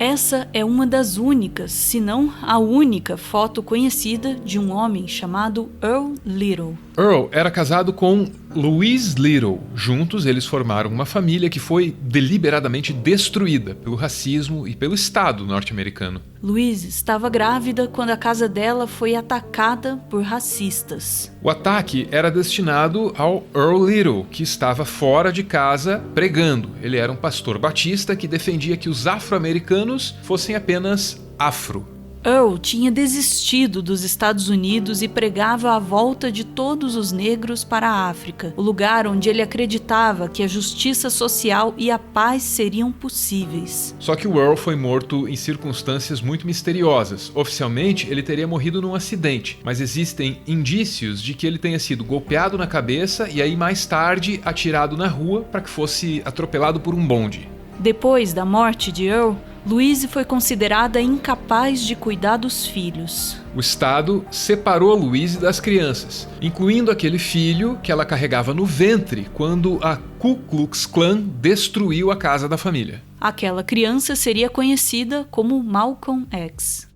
Essa é uma das únicas, se não a única foto conhecida de um homem chamado Earl Little. Earl era casado com Louise Little. Juntos, eles formaram uma família que foi deliberadamente destruída pelo racismo e pelo Estado norte-americano. Louise estava grávida quando a casa dela foi atacada por racistas. O ataque era destinado ao Earl Little, que estava fora de casa pregando. Ele era um pastor batista que defendia que os afro-americanos fossem apenas afro. Earl tinha desistido dos Estados Unidos e pregava a volta de todos os negros para a África, o lugar onde ele acreditava que a justiça social e a paz seriam possíveis. Só que o Earl foi morto em circunstâncias muito misteriosas. Oficialmente, ele teria morrido num acidente, mas existem indícios de que ele tenha sido golpeado na cabeça e aí mais tarde atirado na rua para que fosse atropelado por um bonde. Depois da morte de Earl, Louise foi considerada incapaz de cuidar dos filhos. O Estado separou Louise das crianças, incluindo aquele filho que ela carregava no ventre quando a Ku Klux Klan destruiu a casa da família. Aquela criança seria conhecida como Malcolm X.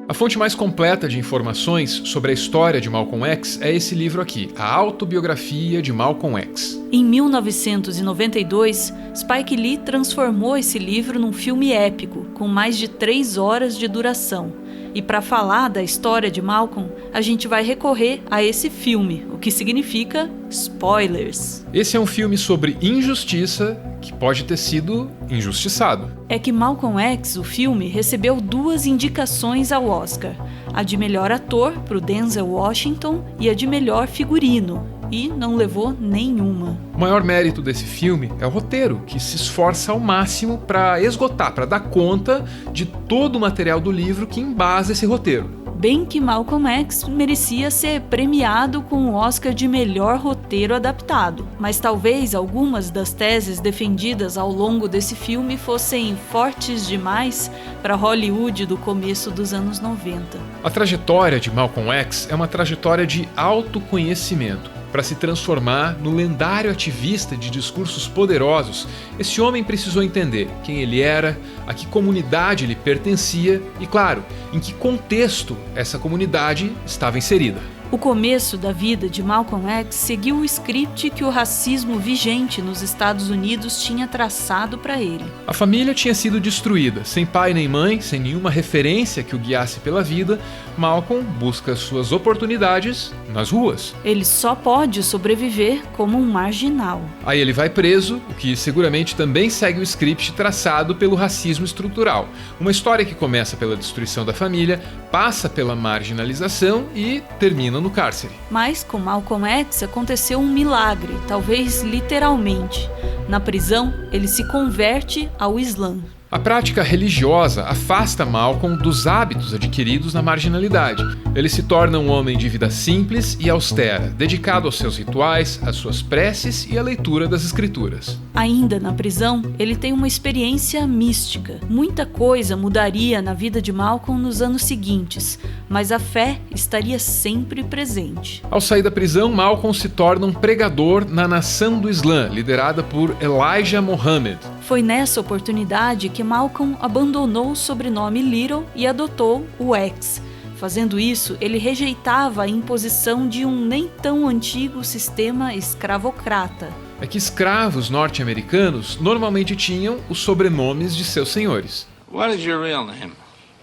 A fonte mais completa de informações sobre a história de Malcolm X é esse livro aqui, A Autobiografia de Malcolm X. Em 1992, Spike Lee transformou esse livro num filme épico, com mais de 3 horas de duração. E para falar da história de Malcolm, a gente vai recorrer a esse filme, o que significa spoilers. Esse é um filme sobre injustiça que pode ter sido injustiçado. É que Malcolm X, o filme, recebeu 2 indicações ao Oscar. A de melhor ator, para o Denzel Washington, e a de melhor figurino. E não levou nenhuma. O maior mérito desse filme é o roteiro, que se esforça ao máximo para esgotar, para dar conta de todo o material do livro que embasa esse roteiro. Bem que Malcolm X merecia ser premiado com o Oscar de melhor roteiro adaptado, mas talvez algumas das teses defendidas ao longo desse filme fossem fortes demais para Hollywood do começo dos anos 90. A trajetória de Malcolm X é uma trajetória de autoconhecimento. Para se transformar no lendário ativista de discursos poderosos, esse homem precisou entender quem ele era, a que comunidade ele pertencia e, claro, em que contexto essa comunidade estava inserida. O começo da vida de Malcolm X seguiu o script que o racismo vigente nos Estados Unidos tinha traçado para ele. A família tinha sido destruída, sem pai nem mãe, sem nenhuma referência que o guiasse pela vida. Malcolm busca suas oportunidades nas ruas. Ele só pode sobreviver como um marginal. Aí ele vai preso, o que seguramente também segue o script traçado pelo racismo estrutural. Uma história que começa pela destruição da família, passa pela marginalização e termina no cárcere. Mas com Malcolm X aconteceu um milagre, talvez literalmente. Na prisão, ele se converte ao Islã. A prática religiosa afasta Malcolm dos hábitos adquiridos na marginalidade. Ele se torna um homem de vida simples e austera, dedicado aos seus rituais, às suas preces e à leitura das escrituras. Ainda na prisão, ele tem uma experiência mística. Muita coisa mudaria na vida de Malcolm nos anos seguintes, mas a fé estaria sempre presente. Ao sair da prisão, Malcolm se torna um pregador na nação do Islã, liderada por Elijah Muhammad. Foi nessa oportunidade que Malcolm abandonou o sobrenome Little e adotou o X. Fazendo isso, ele rejeitava a imposição de um nem tão antigo sistema escravocrata. É que escravos norte-americanos normalmente tinham os sobrenomes de seus senhores. What is your real name?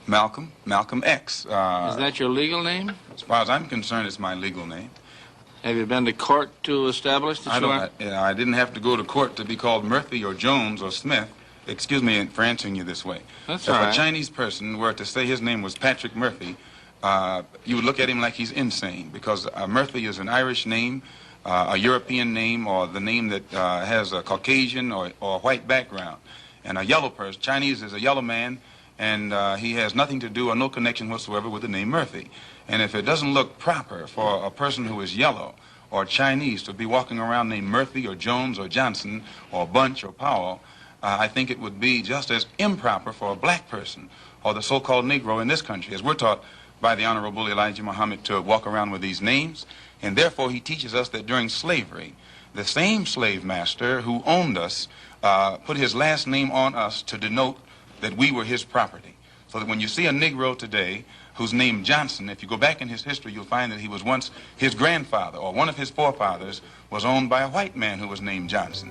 Malcolm X. Is that your legal name? As far as I'm concerned, it's my legal name. Have you been to court to establish that you are? I didn't have to go to court to be called Murphy or Jones or Smith. Excuse me for answering you this way. That's if all right. a Chinese person were to say his name was Patrick Murphy, you would look at him like he's insane, because Murphy is an Irish name, a European name, or the name that has a Caucasian or white background. And a yellow person, Chinese is a yellow man, and he has nothing to do or no connection whatsoever with the name Murphy. And if it doesn't look proper for a person who is yellow or Chinese to be walking around named Murphy or Jones or Johnson or Bunch or Powell, I think it would be just as improper for a black person or the so-called Negro in this country. As we're taught, by the Honorable Elijah Muhammad to walk around with these names, and therefore he teaches us that during slavery, the same slave master who owned us put his last name on us to denote that we were his property. So that when you see a Negro today who's named Johnson, if you go back in his history, you'll find that he was once his grandfather, or one of his forefathers was owned by a white man who was named Johnson.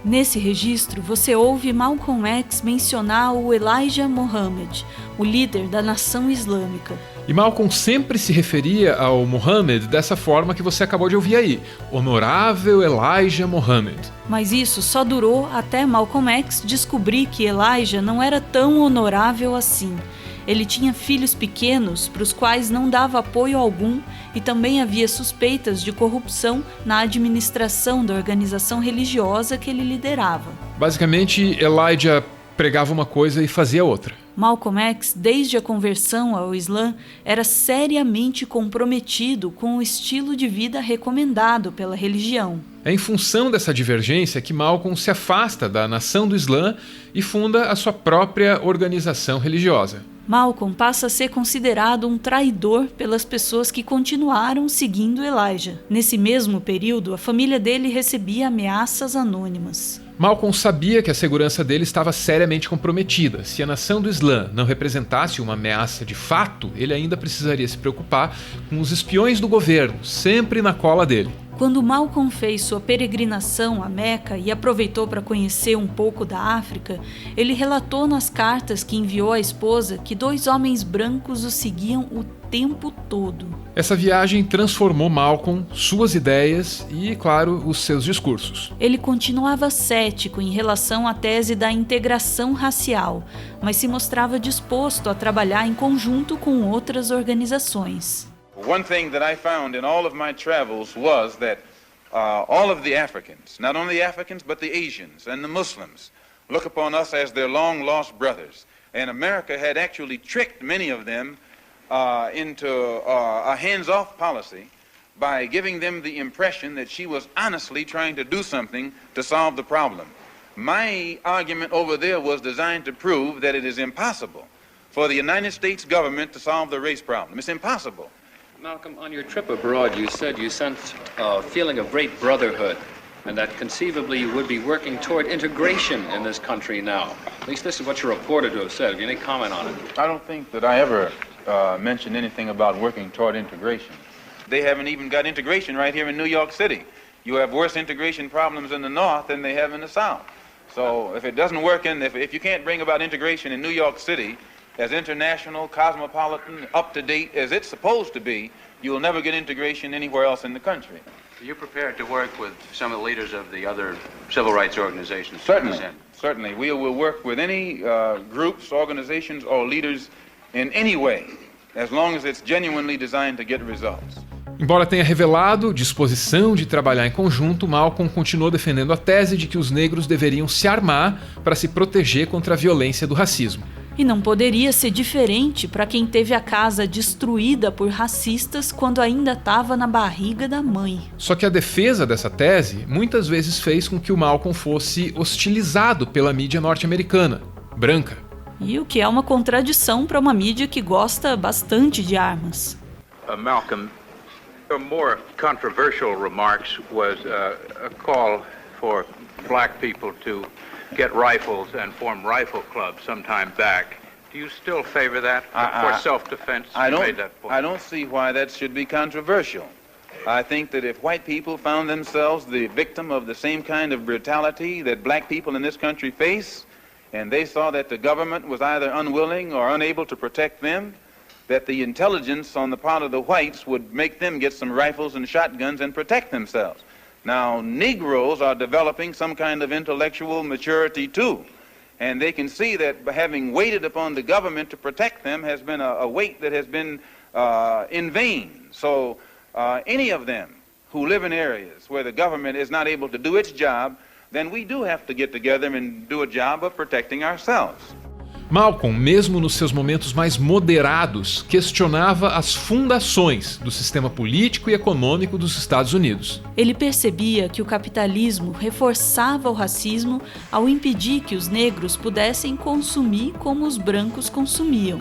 Nesse registro, você ouve Malcolm X mencionar o Elijah Muhammad, o líder da nação islâmica. E Malcolm sempre se referia ao Muhammad dessa forma que você acabou de ouvir aí, Honorável Elijah Muhammad. Mas isso só durou até Malcolm X descobrir que Elijah não era tão honorável assim. Ele tinha filhos pequenos para os quais não dava apoio algum e também havia suspeitas de corrupção na administração da organização religiosa que ele liderava. Basicamente, Elijah pregava uma coisa e fazia outra. Malcolm X, desde a conversão ao Islã, era seriamente comprometido com o estilo de vida recomendado pela religião. É em função dessa divergência que Malcolm se afasta da nação do Islã e funda a sua própria organização religiosa. Malcolm passa a ser considerado um traidor pelas pessoas que continuaram seguindo Elijah. Nesse mesmo período, a família dele recebia ameaças anônimas. Malcolm sabia que a segurança dele estava seriamente comprometida. Se a nação do Islã não representasse uma ameaça de fato, ele ainda precisaria se preocupar com os espiões do governo, sempre na cola dele. Quando Malcolm fez sua peregrinação a Meca e aproveitou para conhecer um pouco da África, ele relatou nas cartas que enviou à esposa que 2 homens brancos o seguiam o tempo todo. Essa viagem transformou Malcolm, suas ideias e, claro, os seus discursos. Ele continuava cético em relação à tese da integração racial, mas se mostrava disposto a trabalhar em conjunto com outras organizações. One thing that I found in all of my travels was that all of the Africans, not only the Africans but the Asians and the Muslims, look upon us as their long-lost brothers. And America had actually tricked many of them into a hands-off policy by giving them the impression that she was honestly trying to do something to solve the problem. My argument over there was designed to prove that it is impossible for the United States government to solve the race problem. It's impossible. Malcolm, on your trip abroad, you said you sensed a feeling of great brotherhood, and that conceivably you would be working toward integration in this country now. At least this is what you're reported to have said. Have you any comment on it? I don't think that I ever mentioned anything about working toward integration. They haven't even got integration right here in New York City. You have worse integration problems in the North than they have in the South. So if it doesn't work if you can't bring about integration in New York City, as international, cosmopolitan, up-to-date as it's supposed to be, you will never get integration anywhere else in the country. Are you prepared to work with some of the leaders of the other civil rights organizations? Certainly. We will work with any groups, organizations, or leaders in any way, as long as it's genuinely designed to get results. Embora tenha revelado disposição de trabalhar em conjunto, Malcolm continuou defendendo a tese de que os negros deveriam se armar para se proteger contra a violência do racismo. E não poderia ser diferente para quem teve a casa destruída por racistas quando ainda estava na barriga da mãe. Só que a defesa dessa tese muitas vezes fez com que o Malcolm fosse hostilizado pela mídia norte-americana, branca. E o que é uma contradição para uma mídia que gosta bastante de armas. Malcolm, a more controversial remarks was a call for black people to get rifles and form rifle clubs some time back. Do you still favor that for self-defense? I don't see why that should be controversial. I think that if white people found themselves the victim of the same kind of brutality that black people in this country face, and they saw that the government was either unwilling or unable to protect them, that the intelligence on the part of the whites would make them get some rifles and shotguns and protect themselves. Now, Negroes are developing some kind of intellectual maturity too, and they can see that having waited upon the government to protect them has been a wait that has been in vain. So any of them who live in areas where the government is not able to do its job, then we do have to get together and do a job of protecting ourselves. Malcolm, mesmo nos seus momentos mais moderados, questionava as fundações do sistema político e econômico dos Estados Unidos. Ele percebia que o capitalismo reforçava o racismo ao impedir que os negros pudessem consumir como os brancos consumiam.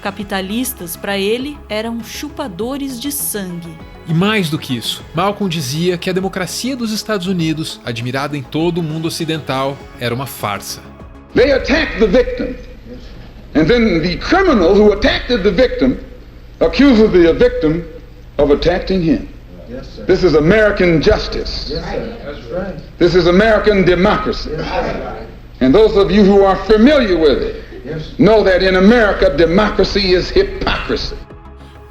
Capitalistas, para ele, eram chupadores de sangue. E mais do que isso, Malcolm dizia que a democracia dos Estados Unidos, admirada em todo o mundo ocidental, era uma farsa. They attacked the victim. And then the criminal who attacked the victim accuses the victim of attacking him. Yes, sir. This is American justice. Yes, sir. That's right. This is American democracy. Yes, sir. And those of you who are familiar with it know that in America democracy is hypocrisy.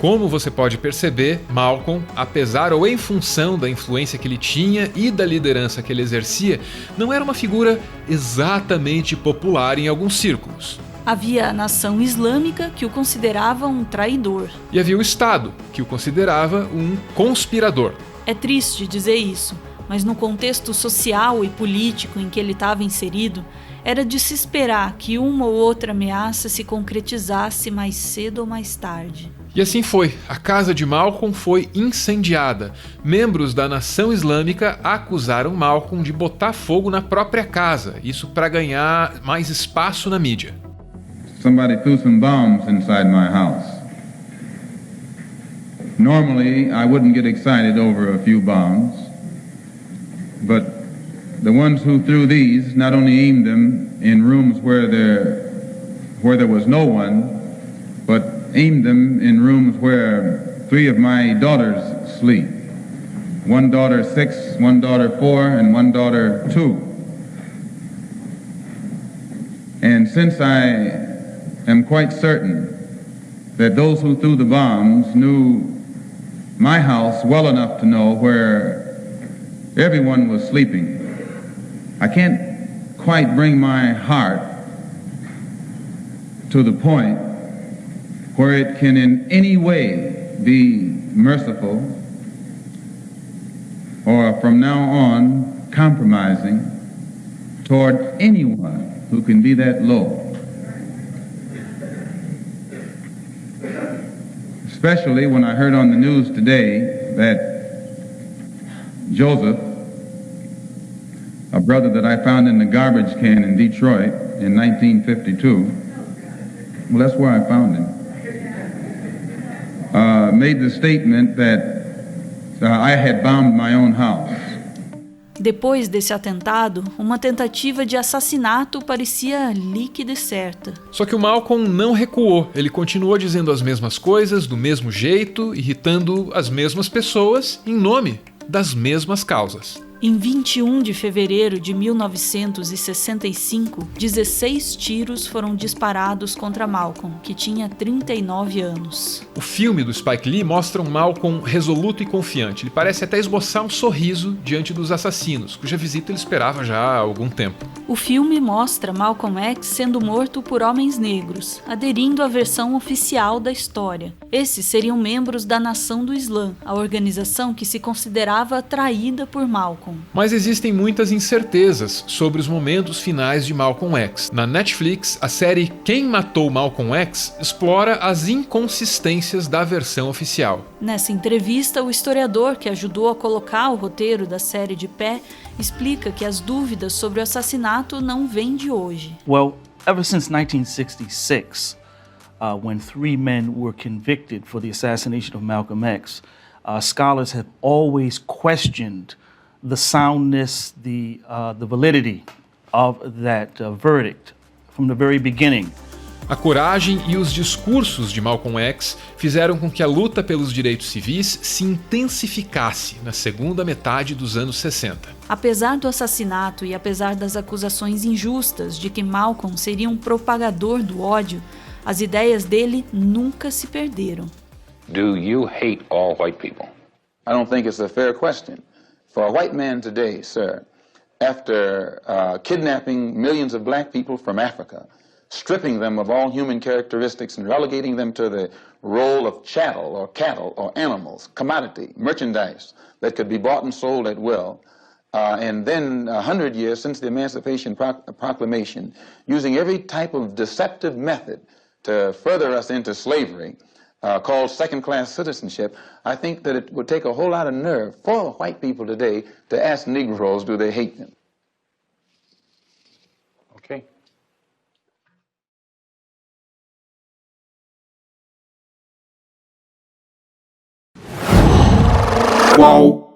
Como você pode perceber, Malcolm, apesar ou em função da influência que ele tinha e da liderança que ele exercia, não era uma figura exatamente popular em alguns círculos. Havia a nação islâmica, que o considerava um traidor. E havia o Estado, que o considerava um conspirador. É triste dizer isso, mas no contexto social e político em que ele estava inserido, era de se esperar que uma ou outra ameaça se concretizasse mais cedo ou mais tarde. E assim foi. A casa de Malcolm foi incendiada. Membros da nação islâmica acusaram Malcolm de botar fogo na própria casa, isso para ganhar mais espaço na mídia. Somebody threw some bombs inside my house. Normally, I wouldn't get excited over a few bombs, but the ones who threw these not only aimed them in rooms where there was no one, but aimed them in rooms where 3 of my daughters sleep. One daughter 6, one daughter 4, and one daughter 2. And since I am quite certain that those who threw the bombs knew my house well enough to know where everyone was sleeping, I can't quite bring my heart to the point where it can in any way be merciful or from now on compromising toward anyone who can be that low. Especially when I heard on the news today that Joseph, a brother that I found in the garbage can in Detroit in 1952, well, that's where I found him, made the statement that I had bombed my own house. Depois desse atentado, uma tentativa de assassinato parecia líquida e certa. Só que o Malcolm não recuou, ele continuou dizendo as mesmas coisas, do mesmo jeito, irritando as mesmas pessoas em nome das mesmas causas. Em 21 de fevereiro de 1965, 16 tiros foram disparados contra Malcolm, que tinha 39 anos. O filme do Spike Lee mostra um Malcolm resoluto e confiante. Ele parece até esboçar um sorriso diante dos assassinos, cuja visita ele esperava já há algum tempo. O filme mostra Malcolm X sendo morto por homens negros, aderindo à versão oficial da história. Esses seriam membros da Nação do Islã, a organização que se considerava traída por Malcolm. Mas existem muitas incertezas sobre os momentos finais de Malcolm X. Na Netflix, a série Quem Matou Malcolm X explora as inconsistências da versão oficial. Nessa entrevista, o historiador que ajudou a colocar o roteiro da série de pé explica que as dúvidas sobre o assassinato não vêm de hoje. Well, ever since 1966, when 3 men were convicted for the assassination of Malcolm X, scholars have always questioned the soundness, the validity of that verdict from the very beginning. A coragem e os discursos de Malcolm X fizeram com que a luta pelos direitos civis se intensificasse na segunda metade dos anos 60. Apesar do assassinato e apesar das acusações injustas de que Malcolm seria um propagador do ódio, as ideias dele nunca se perderam. Do you hate all white people? I don't think it's a fair question. For a white man today, sir, after kidnapping millions of black people from Africa, stripping them of all human characteristics and relegating them to the role of chattel or cattle or animals, commodity, merchandise that could be bought and sold at will, and then 100 years since the Emancipation Proclamation, using every type of deceptive method to further us into slavery, called second-class citizenship, I think that it would take a whole lot of nerve for white people today to ask Negroes, do they hate them? Okay. Whoa.